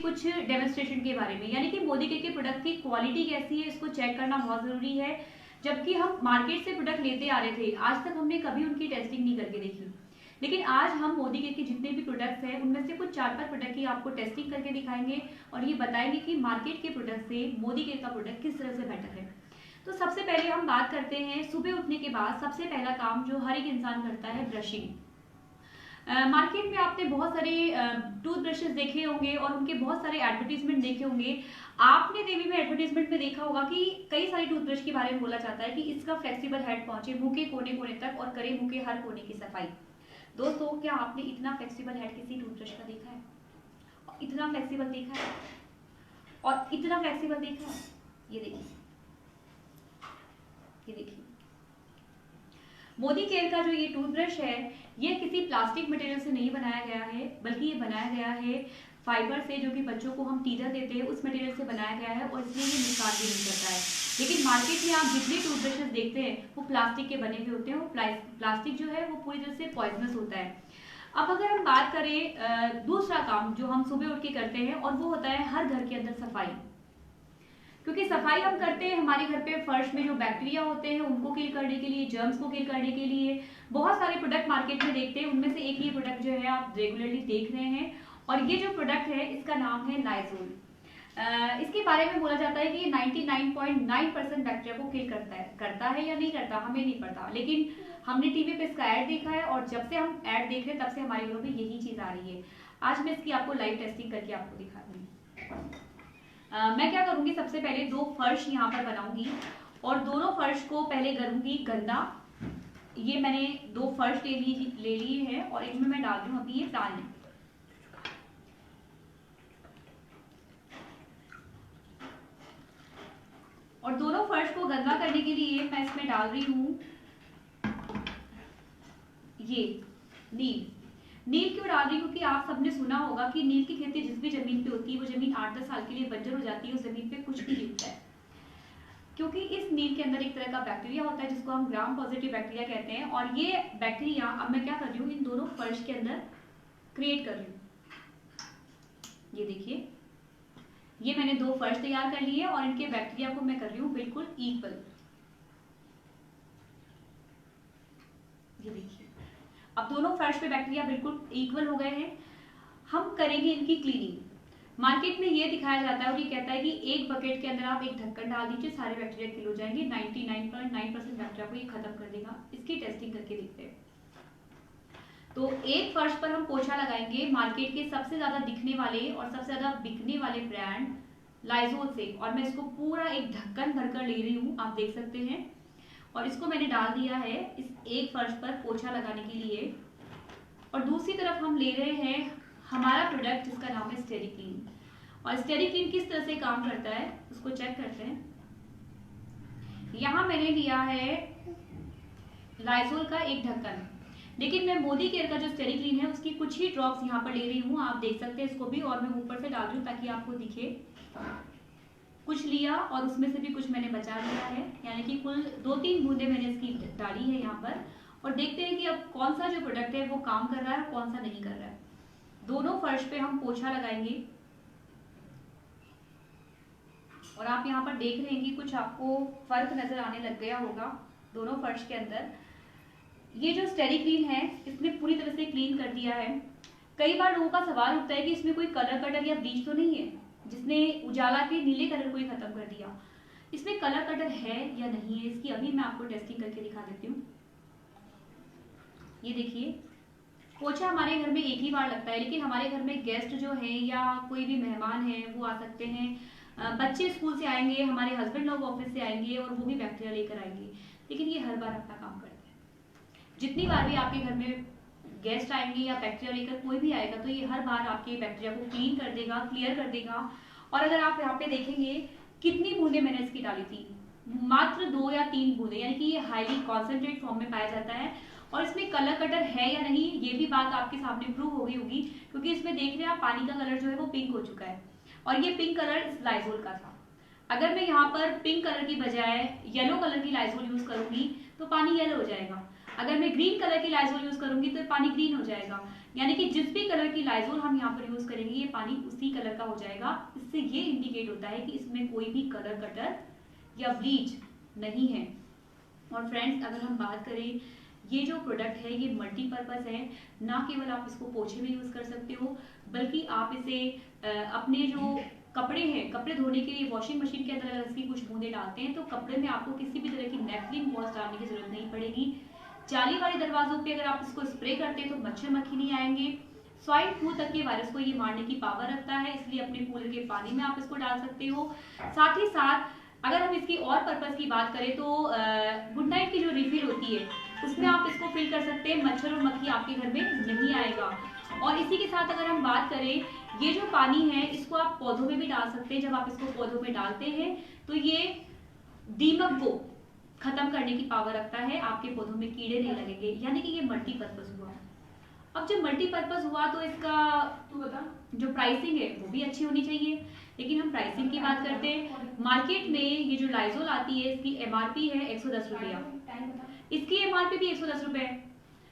कुछ डेमोन्स्ट्रेशन के बारे में, यानी कि मोदी केयर के प्रोडक्ट की क्वालिटी कैसी है इसको चेक करना बहुत जरूरी है। जबकि हम मार्केट से प्रोडक्ट लेते आ रहे थे, आज तक हमने कभी उनकी टेस्टिंग नहीं करके देखी, लेकिन आज हम मोदी केयर के जितने भी प्रोडक्ट्स हैं उनमें से कुछ 4-5 प्रोडक्ट की आपको टेस्टिंग करके दिखाएंगे और ये बताएंगे कि मार्केट के प्रोडक्ट से मोदी केयर का प्रोडक्ट किस तरह से बेटर है। तो सबसे पहले हम बात करते हैं सुबह उठने के बाद सबसे पहला काम जो हर एक इंसान करता है, ब्रशिंग। मार्केट में आपने बहुत सारे टूथ ब्रशेस देखे होंगे और उनके बहुत सारे एडवर्टीजमेंट देखे होंगे। आपने टीवी में एडवर्टीजमेंट में देखा होगा कि कई सारे टूथब्रश के बारे में बोला जाता है कि इसका फ्लेक्सिबल हेड पहुंचे मुंह के कोने कोने तक और करे मुंह के हर कोने की सफाई। दोस्तों, क्या आपने इतना फ्लेक्सिबल हेड किसी टूथब्रश का देखा है? और इतना फ्लेक्सिबल देखा है? और इतना फ्लेक्सिबल देखा है? ये देखिए, ये देखिए, मोदी केयर का जो ये टूथब्रश है ये किसी प्लास्टिक मटेरियल से नहीं बनाया गया है, बल्कि ये बनाया गया है फाइबर से, जो कि बच्चों को हम टीजर देते हैं उस मटेरियल से बनाया गया है और इसलिए ये नुकसान भी नहीं करता है। लेकिन मार्केट में आप जितने टूथब्रशेस देखते हैं वो प्लास्टिक के बने हुए होते हैं, वो प्लास्टिक जो है वो पूरी तरह से पॉइजनस होता है। अब अगर हम बात करें दूसरा काम जो हम सुबह उठ के करते हैं, और वो होता है हर घर के अंदर सफाई। क्योंकि सफाई हम करते हैं हमारे घर पे फर्श में जो बैक्टीरिया होते हैं उनको किल करने के लिए, जर्म्स को किल करने के लिए बहुत सारे प्रोडक्ट मार्केट में देखते हैं। उनमें से एक ये प्रोडक्ट जो है आप रेगुलरली देख रहे हैं, और ये जो प्रोडक्ट है इसका नाम है लाइजोल। इसके बारे में बोला जाता है कि ये 99.9% बैक्टीरिया को किल करता है या नहीं करता हमें नहीं पता, लेकिन हमने टीवी पे इसका ऐड देखा है और जब से हम ऐड देख रहे हैं तब से हमारे घरों में यही चीज आ रही है। आज मैं इसकी आपको लाइव टेस्टिंग करके आपको दिखा दूंगी। मैं क्या करूंगी, सबसे पहले 2 फर्श यहाँ पर बनाऊंगी और दोनों फर्श को पहले करूंगी गंदा। ये मैंने 2 फर्श ले लिए हैं और इनमें मैं डाल रही हूँ अभी ये डालने। और दोनों फर्श को गंदा करने के लिए मैं इसमें डाल रही हूँ ये नील। नील क्यों डाल रही हूँ? क्योंकि आप सबने सुना होगा कि नील की खेती जिस भी जमीन पे होती है वो जमीन 8-10 साल के लिए बंजर हो जाती है, उस जमीन पे कुछ नहीं उगता है, क्योंकि इस नील के अंदर एक तरह का बैक्टीरिया होता है जिसको हम ग्राम पॉजिटिव बैक्टीरिया कहते हैं। और ये बैक्टीरिया अब मैं क्या कर रही हूँ, इन दोनों फर्श के अंदर क्रिएट कर रही हूँ। ये देखिए, ये मैंने 2 फर्श तैयार कर लिए और इनके बैक्टीरिया को मैं कर रही हूँ बिल्कुल इक्वल। ये देखिए, अब दोनों फर्श पे बैक्टीरिया बिल्कुल इक्वल हो गए हैं। हम करेंगे इनकी क्लीनिंग। मार्केट में ये दिखाया जाता है और ये कहता है कि एक बकेट के अंदर आप एक ढक्कन डाल दीजिए, सारे बैक्टीरिया किल हो जाएंगे, 99.9% बैक्टीरिया को ये खत्म कर देगा। इसकी टेस्टिंग करके देखते हैं। तो एक फर्श पर हम पोछा लगाएंगे मार्केट के सबसे ज्यादा दिखने वाले और सबसे ज्यादा बिकने वाले ब्रांड लाइजोल से, और मैं इसको पूरा एक ढक्कन भरकर ले रही हूँ, आप देख सकते हैं। और इसको मैंने डाल दिया है इस एक फर्श पर पोछा लगाने के लिए। और दूसरी तरफ हम ले रहे हैं हमारा प्रोडक्ट जिसका नाम है स्टेरिक्लीन। और स्टेरिक्लीन किस तरह से काम करता है उसको चेक करते हैं। यहाँ मैंने लिया है लाइजोल का एक ढक्कन, लेकिन मैं मोदी केयर का जो स्टेरिक्लीन है उसकी कुछ ही ड्रॉप्स यहाँ पर ले रही हूँ, आप देख सकते हैं इसको भी, और मैं ऊपर से डाल रही हूँ ताकि आपको दिखे। कुछ लिया और उसमें से भी कुछ मैंने बचा लिया है, यानी कि कुल 2-3 बूंदे मैंने इसकी डाली है यहाँ पर। और देखते हैं कि अब कौन सा जो प्रोडक्ट है वो काम कर रहा है और कौन सा नहीं कर रहा है। दोनों फर्श पे हम पोछा लगाएंगे और आप यहाँ पर देख रहे हैं कि कुछ आपको फर्क नजर आने लग गया होगा दोनों फर्श के अंदर। ये जो स्टेरिक्लीन है इसने पूरी तरह से क्लीन कर दिया है। कई बार लोगों का सवाल उठता है कि इसमें कोई कलर कटर या ब्लीच तो नहीं है जिसने उजाला के नीले कलर को ही खत्म कर दिया। इसमें कलर कटर है या नहीं है इसकी अभी मैं आपको टेस्टिंग करके दिखा देती हूँ। ये देखिए, पोछा हमारे घर में एक ही बार लगता है, लेकिन हमारे घर में गेस्ट जो है या कोई भी मेहमान है वो आ सकते हैं, बच्चे स्कूल से आएंगे, हमारे हस्बैंड लोग ऑफिस से आएंगे और वो भी बैक्टीरिया लेकर आएंगे, लेकिन ये हर बार अपना काम करते हैं। जितनी बार भी आपके घर में गेस्ट आएंगे या बैक्टीरिया लेकर कोई भी आएगा तो ये हर बार आपके बैक्टीरिया को क्लीन कर देगा, क्लियर कर देगा। और अगर आप यहाँ पे देखेंगे कितनी बूंदे मैंने इसकी डाली थी, मात्र 2 या 3 बूंदे, यानी कि ये हाईली कॉन्सेंट्रेट फॉर्म में पाया जाता है। और इसमें कलर कटर है या नहीं ये भी बात आपके सामने प्रूव हो गई होगी, क्योंकि इसमें देख रहे हैं आप पानी का कलर जो है वो पिंक हो चुका है और ये पिंक कलर इस लाइजोल का था। अगर मैं यहाँ पर पिंक कलर की बजाय येलो कलर की लाइजोल यूज करूंगी तो पानी येलो हो जाएगा। अगर मैं ग्रीन कलर की लाइजोल यूज करूंगी तो पानी ग्रीन हो जाएगा, यानी कि जिस भी कलर की लाइजोल हम यहाँ पर यूज करेंगे ये पानी उसी कलर का हो जाएगा। इससे ये इंडिकेट होता है कि इसमें कोई भी कलर कटर या ब्लीच नहीं है। और फ्रेंड्स अगर हम बात करें, ये जो प्रोडक्ट है ये मल्टीपर्पज है, ना केवल आप इसको पोछे में यूज कर सकते हो बल्कि आप इसे अपने जो कपड़े हैं, कपड़े धोने के लिए वॉशिंग मशीन के अंदर अगर इसकी कुछ बूंदे डालते हैं तो कपड़े में आपको किसी भी तरह की नेपकिन वॉश डालने की जरूरत नहीं पड़ेगी। जाली वाले दरवाजों पे अगर आप इसको स्प्रे करते हैं तो मच्छर मक्खी नहीं आएंगे। स्वाइन फ्लू तक के वायरस को ये मारने की पावर रखता है, इसलिए अपने कूलर के पानी में आप इसको डाल सकते हो। साथ ही साथ अगर हम इसकी और पर्पस की बात करें तो गुड नाइट की जो रिफिल होती है उसमें आप इसको फिल कर सकते हैं, मच्छर और मक्खी आपके घर में नहीं आएगा। और इसी के साथ अगर हम बात करें, ये जो पानी है इसको आप पौधों में भी डाल सकते हैं। जब आप इसको पौधों में डालते हैं तो ये दीमक को खत्म करने की पावर रखता है, आपके पौधों में कीड़े नहीं लगेंगे, यानी कि ये मल्टीपर्पज हुआ। अब जब मल्टीपर्पज हुआ तो इसका जो प्राइसिंग है वो भी अच्छी होनी चाहिए। लेकिन हम प्राइसिंग की बात करते हैं, मार्केट में ये जो लाइजोल आती है इसकी एमआरपी है 110 रुपया, इसकी एमआरपी भी 110 रुपए है,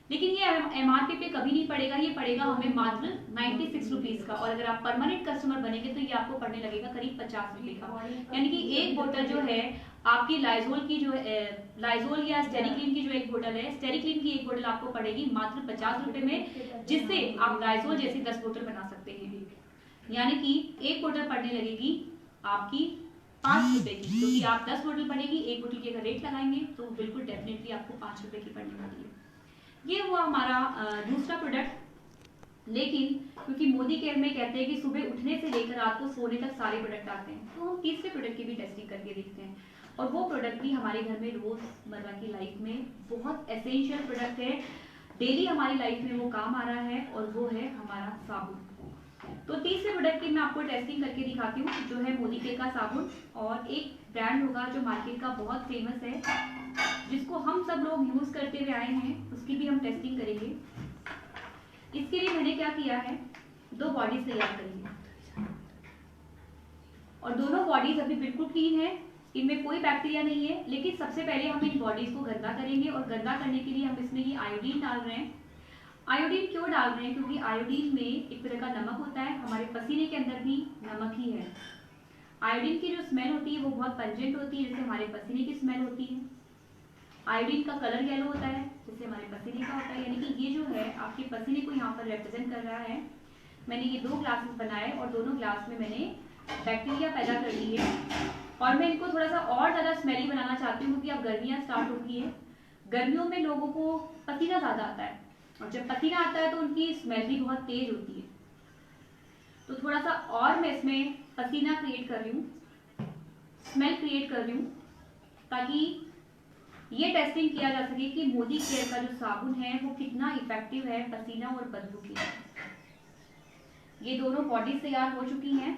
लेकिन ये एमआरपी पे कभी नहीं पड़ेगा, ये पड़ेगा हमें मात्र 96 रुपीज का। और अगर आप परमानेंट कस्टमर बनेंगे तो ये आपको पड़ने लगेगा करीब 50 रुपए का, यानी कि एक बोतल जो है आपकी लाइजोल की जो लाइजोल या स्टेरिक्लीन की जो एक बोतल है, स्टेरिक्लीन की एक बोतल आपको पड़ेगी मात्र 50 रुपए में, जिससे आप लाइजोल जैसी 10 बोतल बना सकते हैं। यानी कि एक बोतल पड़ने लगेगी आपकी 5 रुपए की, क्योंकि आप 10 बोतल बनेगी, एक बोतल की अगर रेट लगाएंगे तो बिल्कुल डेफिनेटली आपको 5 रुपए की पड़ने वाली है। ये हुआ हमारा दूसरा प्रोडक्ट। लेकिन क्योंकि मोदी केयर में कहते हैं कि सुबह उठने से लेकर रात को सोने तक सारे प्रोडक्ट आते हैं, तो हम तीसरे प्रोडक्ट की भी टेस्टिंग करके देखते हैं। और वो प्रोडक्ट भी हमारे घर में रोजमर्रा की लाइफ में बहुत एसेंशियल प्रोडक्ट है, डेली हमारी लाइफ में वो काम आ रहा है, और वो है हमारा साबुन। तो तीसरे प्रोडक्ट की मैं आपको टेस्टिंग करके दिखाती हूँ, जो है मोदी केयर का साबुन। और एक ब्रांड होगा जो मार्केट का बहुत फेमस है, जिसको हम सब लोग यूज करते हुए आए हैं, उसकी भी हम टेस्टिंग करेंगे। इसके लिए मैंने क्या किया है, 2 बॉडीज तैयार करी है, और दोनों बॉडीज अभी बिल्कुल क्लीन है, इनमें कोई बैक्टीरिया नहीं है। लेकिन सबसे पहले हम इन बॉडीज को गंदा करेंगे, और गंदा करने के लिए हम इसमें ये आयोडीन डाल रहे हैं। आयोडीन क्यों डाल रहे हैं? क्योंकि आयोडीन में एक तरह का नमक होता है, हमारे पसीने के अंदर भी नमक ही है। आयोडीन की जो स्मेल होती है वो बहुत पंजेंट होती है, जैसे हमारे पसीने की स्मेल होती है। आयोडीन का कलर येलो होता है, जैसे हमारे पसीने का होता है, यानी कि ये जो है आपके पसीने को यहाँ पर रिप्रेजेंट कर रहा है। मैंने ये 2 ग्लासेस बनाए, और दोनों ग्लास में मैंने बैक्टीरिया पैदा कर ली है, और मैं इनको थोड़ा सा और ज़्यादा स्मेली बनाना चाहती हूँ, क्योंकि अब गर्मियाँ स्टार्ट हो गई है। गर्मियों में लोगों को पसीना ज़्यादा आता है, और जब पसीना आता है तो उनकी स्मेल भी बहुत तेज होती है। तो थोड़ा सा और मैं इसमें पसीना क्रिएट कर रही हूँ, स्मेल क्रिएट कर रही हूँ, ताकि ये टेस्टिंग किया जा सके कि मोदी केयर का जो साबुन है वो कितना इफेक्टिव है पसीना और बदबू के लिए। ये दोनों बॉडीज तैयार हो चुकी हैं,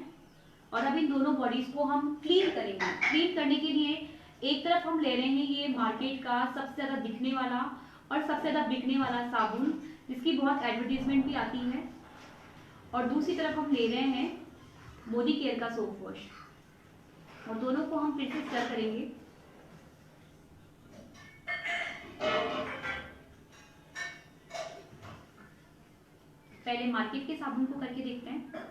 और अब इन दोनों बॉडीज को हम क्लीन करेंगे। क्लीन करने के लिए एक तरफ हम ले रहे हैं ये मार्केट का सबसे ज्यादा दिखने वाला और सबसे ज्यादा बिकने वाला साबुन, जिसकी बहुत एडवर्टीजमेंट भी आती है, और दूसरी तरफ हम ले रहे हैं मोदी केयर का सोप वॉश, और दोनों को हम फिर से स्टर करेंगे। पहले मार्केट के साबुन को करके देखते हैं।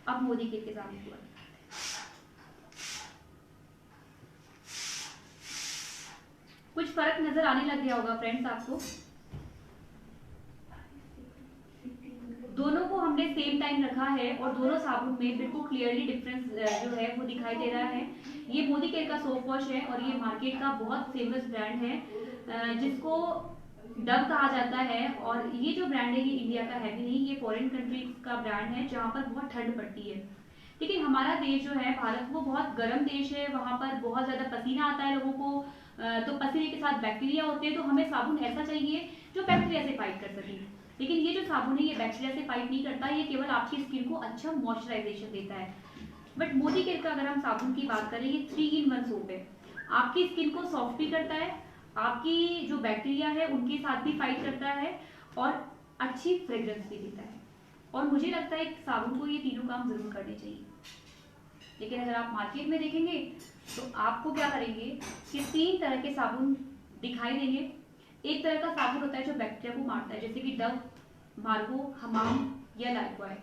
अब मोदी केयर के साबुन को कुछ फर्क नजर आने लग गया होगा फ्रेंड्स आपको। दोनों को हमने सेम टाइम रखा है, और दोनों साबुन में बिल्कुल क्लियरली डिफरेंस जो है वो दिखाई दे रहा है। ये मोदी केयर का सोप वॉश है, और ये मार्केट का बहुत फेमस ब्रांड है, जिसको डव कहा जाता है। और ये जो ब्रांड है ये इंडिया का है भी नहीं, ये फॉरेन कंट्रीज का ब्रांड है, जहाँ पर बहुत ठंड पड़ती है। लेकिन हमारा देश जो है भारत, वो बहुत गर्म देश है, वहाँ पर बहुत ज्यादा पसीना आता है लोगों को, तो पसीने के साथ बैक्टीरिया होते हैं, तो हमें साबुन ऐसा चाहिए जो बैक्टीरिया से फाइट कर सके। लेकिन ये जो साबुन है ये बैक्टीरिया से फाइट नहीं करता, ये केवल आपकी स्किन को अच्छा मॉइस्चराइजेशन देता है। बट मोदी केयर का अगर हम साबुन की बात करें, ये 3-in-1 सोप है, आपकी स्किन को सॉफ्ट भी करता है, आपकी जो बैक्टीरिया है उनके साथ भी फाइट करता है, और अच्छी फ्रेग्रेंस भी देता है। और मुझे लगता है साबुन को ये तीनों काम जरूर करने चाहिए। लेकिन अगर आप मार्केट में देखेंगे तो आपको क्या करेंगे कि 3 तरह के साबुन दिखाई देंगे। एक तरह का साबुन होता है जो बैक्टीरिया को मारता है, जैसे कि डव, मार्गो, हमाम या लाइफबॉय।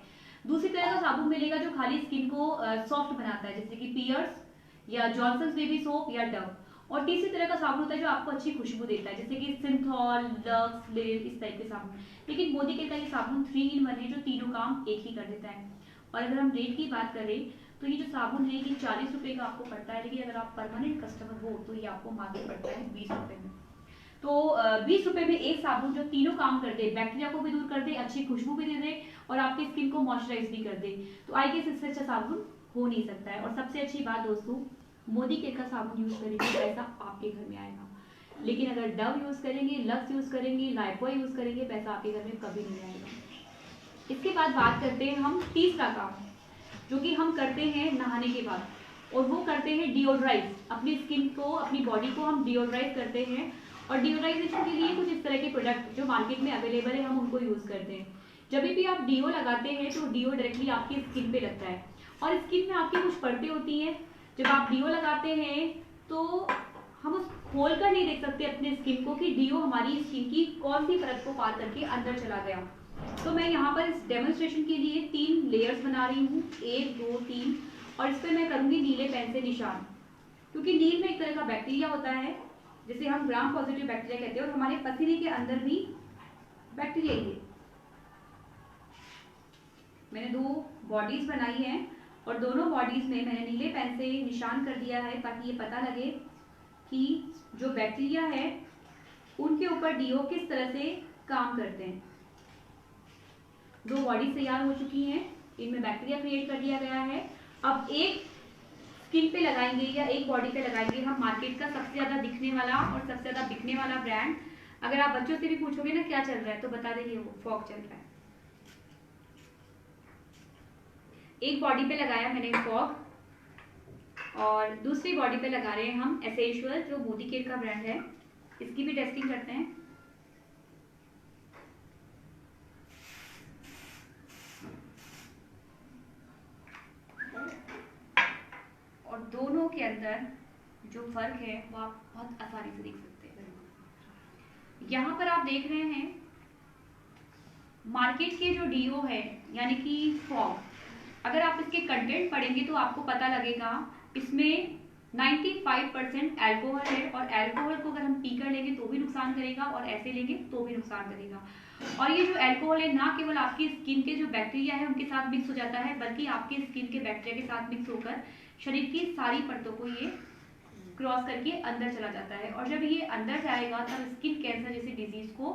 दूसरी तरह का साबुन मिलेगा जो खाली स्किन को सॉफ्ट बनाता है, जैसे कि पियर्स या जॉनसन्स बेबी सोप या डव। और तीसरी तरह का साबुन होता है जो आपको अच्छी खुशबू देता है, जैसे कि सिंथॉल, लक्स, लेव, इस टाइप के साबुन। लेकिन मोदी केयर का ये साबुन 3 in 1 है जो तीनों काम एक ही कर देता है। और अगर हम रेट की बात करें तो ये जो साबुन है ये 40 रुपए का आपको पड़ता है, लेकिन अगर आप परमानेंट कस्टमर हो तो ये आपको मार्केट पड़ता है 20 रुपए में। तो 20 रुपए में एक साबुन जो तीनों काम कर दे, बैक्टीरिया को भी दूर कर दे, अच्छी खुशबू भी दे दे और आपकी स्किन को मॉइस्चराइज भी कर दे, तो आई गेस इससे अच्छा साबुन हो नहीं सकता है। और सबसे अच्छी बात दोस्तों, मोदी केयर का साबुन यूज करेंगे पैसा आपके घर में आएगा, लेकिन अगर डव यूज करेंगे, लक्स यूज करेंगे, लाइफबॉय यूज करेंगे, पैसा आपके घर में कभी नहीं आएगा। इसके बाद बात करते हैं हम तीसरा काम जो कि हम करते हैं नहाने के बाद, और वो करते हैं डिओड्राइज। अपनी स्किन को, अपनी बॉडी को हम डिओड्राइज करते हैं। और डिओड्राइजेशन के लिए कुछ इस तरह के प्रोडक्ट जो मार्केट में अवेलेबल है हम उनको यूज करते हैं। जब भी आप डीओ लगाते हैं तो डीओ डायरेक्टली आपकी स्किन पे लगता है और स्किन में आपकी कुछ परतें होती हैं। जब आप डीओ लगाते हैं तो हम उस खोल कर नहीं देख सकते अपने स्किन को कि डीओ हमारी स्किन की कौन सी परत को पार करके अंदर चला गया। तो मैं यहाँ पर इस डेमोन्स्ट्रेशन के लिए 3 लेयर्स बना रही हूँ, 1 2 3, और इस पर मैं करूंगी नीले पेन से निशान, क्योंकि नील में एक तरह का बैक्टीरिया होता है जिसे हम ग्राम पॉजिटिव बैक्टीरिया कहते हैं, और हमारे पसीने के अंदर भी बैक्टीरिया ही है। मैंने 2 बॉडीज बनाई हैं और दोनों बॉडीज में मैंने नीले पेन से निशान कर दिया है ताकि ये पता लगे कि जो बैक्टीरिया है उनके ऊपर डीओ किस तरह से काम करते हैं। 2 बॉडीज तैयार हो चुकी हैं, इनमें बैक्टीरिया क्रिएट कर दिया गया है। अब एक स्किन पे लगाएंगे या एक बॉडी पे लगाएंगे हम मार्केट का सबसे ज्यादा दिखने वाला और सबसे ज्यादा बिकने वाला ब्रांड। अगर आप बच्चों से भी पूछोगे ना क्या चल रहा है तो बता देंगे वो फॉग चल रहा है। एक बॉडी पे लगाया मैंने फॉग और दूसरी बॉडी पे लगा रहे हैं हम एसेंशियल जो मोदी केयर का ब्रांड है। इसकी भी टेस्टिंग करते हैं। और दोनों के अंदर जो फर्क है वो आप बहुत आसानी से देख सकते हैं। यहाँ पर आप देख रहे हैं मार्केट के जो डीओ है यानी कि फॉग, अगर आप इसके कंटेंट पढ़ेंगे तो आपको पता लगेगा इसमें 95% अल्कोहल है, और अल्कोहल को अगर हम पी कर लेंगे तो भी नुकसान करेगा और ऐसे लेंगे तो भी नुकसान करेगा। और ये जो अल्कोहल है ना केवल आपकी स्किन के जो बैक्टीरिया है उनके साथ मिक्स हो जाता है, बल्कि आपकी स्किन के बैक्टीरिया के साथ मिक्स होकर शरीर की सारी परतों को ये क्रॉस करके अंदर चला जाता है, और जब ये अंदर जाएगा तब स्किन कैंसर जैसी डिजीज को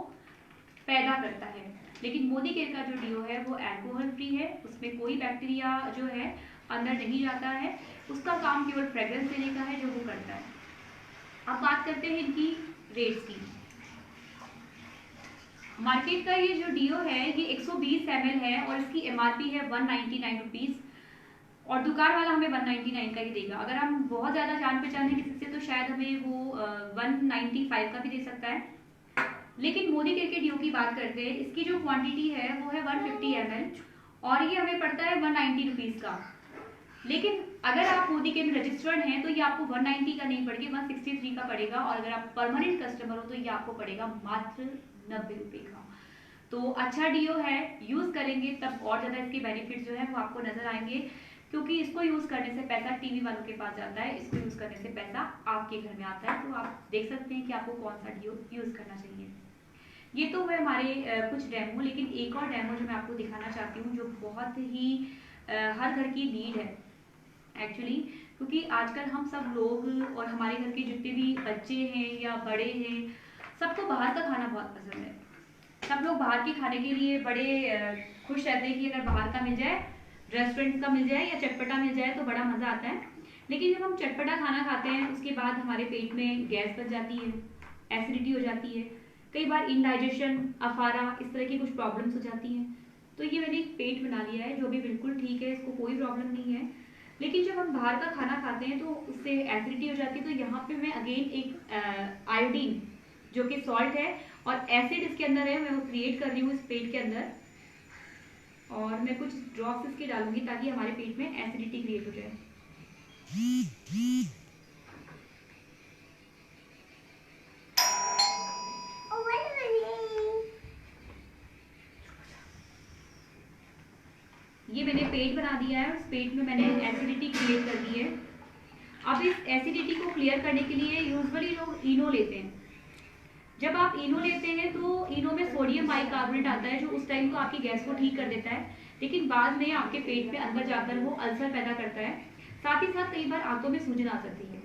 पैदा करता है। लेकिन मोदी केयर का जो डीओ है वो अल्कोहल फ्री है, उसमें कोई बैक्टीरिया जो है अंदर नहीं जाता है, उसका काम केवल फ्रेग्रेंस देने का है जो वो करता है। अब बात करते हैं इनकी रेट्स की। मार्केट का ये जो डीओ है ये 120 ml है और इसकी एमआरपी है 199 रुपीज, और दुकान वाला हमें 199 का ही देगा। अगर हम बहुत ज्यादा जान पहचान है किसी से तो शायद हमें वो 195 का भी दे सकता है। लेकिन मोदी केयर के डीओ की बात करते हैं, इसकी जो क्वांटिटी है वो है 150 ml और ये हमें पड़ता है 190 रुपीज का। लेकिन अगर आप मोदी केयर में रजिस्टर्ड हैं तो ये आपको 190 का नहीं पड़ेगा, 163 का पड़ेगा, और अगर आप परमानेंट कस्टमर हो तो ये आपको पड़ेगा मात्र 90 रुपए का। तो अच्छा डीओ है, यूज करेंगे तब और ज्यादा इसके बेनिफिट जो है वो आपको नजर आएंगे, क्योंकि इसको यूज करने से पैसा टीवी वालों के पास जाता है, इसको यूज करने से पैसा आपके घर में आता है। तो आप देख सकते हैं कि आपको कौन सा डीओ यूज करना चाहिए। ये तो है हमारे कुछ डेमो, लेकिन एक और डेमो जो मैं आपको दिखाना चाहती हूँ जो बहुत ही हर घर की नीड है एक्चुअली, क्योंकि आजकल हम सब लोग और हमारे घर के जितने भी बच्चे हैं या बड़े हैं सबको बाहर का खाना बहुत पसंद है। सब लोग बाहर के खाने के लिए बड़े खुश रहते हैं कि अगर बाहर का मिल जाए, रेस्टोरेंट का मिल जाए या चटपटा मिल जाए तो बड़ा मजा आता है। लेकिन जब हम चटपटा खाना खाते हैं उसके बाद हमारे पेट में गैस बन जाती है, एसिडिटी हो जाती है, कई बार इनडाइजेशन, अफारा, इस तरह की कुछ प्रॉब्लम्स हो जाती हैं। तो ये मैंने एक पेट बना लिया है जो भी बिल्कुल ठीक है, इसको कोई प्रॉब्लम नहीं है। लेकिन जब हम बाहर का खाना खाते हैं तो उससे एसिडिटी हो जाती है। तो यहाँ पे मैं अगेन एक आयोडीन जो कि सॉल्ट है और एसिड इसके अंदर है, मैं वो क्रिएट कर रही हूँ इस पेट के अंदर, और मैं कुछ ड्रॉप्स इसके डालूंगी ताकि हमारे पेट में एसिडिटी क्रिएट हो जाए। ये मैंने पेट बना दिया है, उस पेट में मैंने एसिडिटी क्रिएट कर दी है। अब इस एसिडिटी को क्लियर करने के लिए यूजुअली लोग इनो लेते हैं। जब आप इनो लेते हैं तो इनो में सोडियम बाइकार्बोनेट आता है जो उस टाइम को आपकी गैस को ठीक कर देता है, लेकिन बाद में आपके पेट में अंदर जाकर वो अल्सर पैदा करता है। साथ ही साथ कई बार आंतों में सूजन आ सकती है।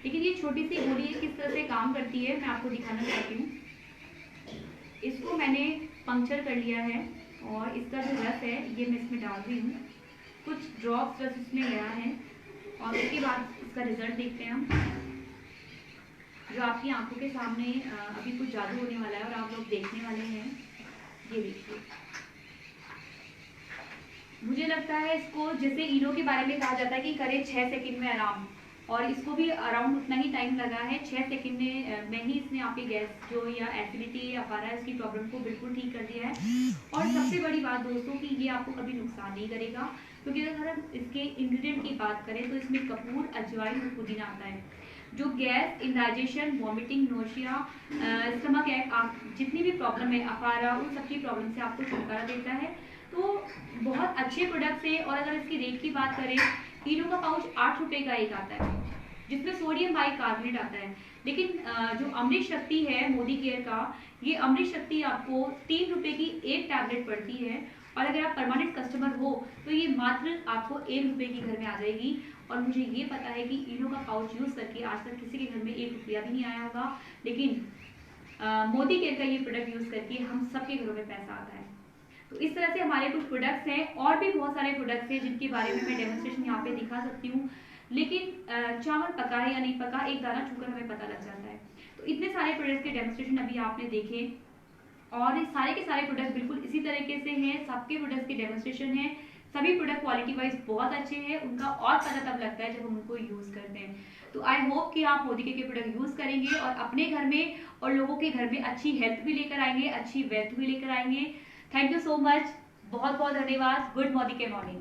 लेकिन ये छोटी सी गोली किस तरह से काम करती है मैं आपको दिखाना चाहती हूँ। इसको मैंने पंक्चर कर लिया है और इसका जो रस है ये मैं इसमें डाल रही हूँ। कुछ ड्रॉप्स रस इसमें गया है और उसके बाद इसका रिजल्ट देखते हैं हम। जो आपकी आंखों के सामने अभी कुछ जादू होने वाला है और आप लोग देखने वाले हैं। ये देखिए, मुझे लगता है इसको जैसे इनो के बारे में कहा जाता है कि करे 6 सेकंड में आराम, और इसको भी अराउंड उतना ही टाइम लगा है। 6 सेकंड में ही इसने आपकी गैस जो या एसिडिटी या अफारा इसकी प्रॉब्लम को बिल्कुल ठीक कर दिया है। और सबसे बड़ी बात दोस्तों कि ये आपको कभी नुकसान नहीं करेगा, क्योंकि अगर हम इसके इंग्रेडिएंट की बात करें तो इसमें कपूर, अजवाइन और पुदीना आता है, जो gas, indigestion, vomiting, nausea, stomach act, आप जितनी भी प्रॉब्लम है, अफारा, उन सबकी प्रॉब्लम से आपको छुटकारा देता है। तो बहुत अच्छे प्रोडक्ट्स है। और अगर इसकी रेट की बात करें, इनो का पाउच 8 रुपए का एक आता है जिसमें सोडियम बाइकार्बोनेट आता है। लेकिन जो अमृत शक्ति है मोदी केयर का, ये अमृत शक्ति आपको 3 रुपए की एक टैबलेट पड़ती है, और अगर आप परमानेंट कस्टमर हो तो ये मात्र आपको 1 रुपए की घर में आ जाएगी। और मुझे ये पता है कि इनो का पाउच यूज करके आज तक किसी के घर में 1 रुपया भी नहीं आया होगा, लेकिन मोदी केयर का ये प्रोडक्ट यूज करके हम सबके घरों में पैसा आता है। तो इस तरह से हमारे कुछ प्रोडक्ट्स हैं, और भी बहुत सारे प्रोडक्ट्स हैं जिनके बारे में मैं डेमोन्स्ट्रेशन यहाँ पे दिखा सकती हूँ, लेकिन चावल पका है या नहीं पका एक दाना छूकर हमें पता लग जाता है। तो इतने सारे प्रोडक्ट्स के डेमोन्स्ट्रेशन अभी आपने देखे, और सारे के सारे प्रोडक्ट बिल्कुल इसी तरीके से हैं। सबके प्रोडक्ट्स के डेमोन्स्ट्रेशन है। सभी प्रोडक्ट क्वालिटी वाइज बहुत अच्छे हैं। उनका और पता तब लगता है जब हम उनको यूज करते हैं। तो आई होप कि आप मोदी के प्रोडक्ट यूज करेंगे और अपने घर में और लोगों के घर में अच्छी हेल्थ भी लेकर आएंगे, अच्छी वेल्थ भी लेकर आएंगे। थैंक यू सो मच, बहुत बहुत धन्यवाद। गुड मोदी के मॉर्निंग।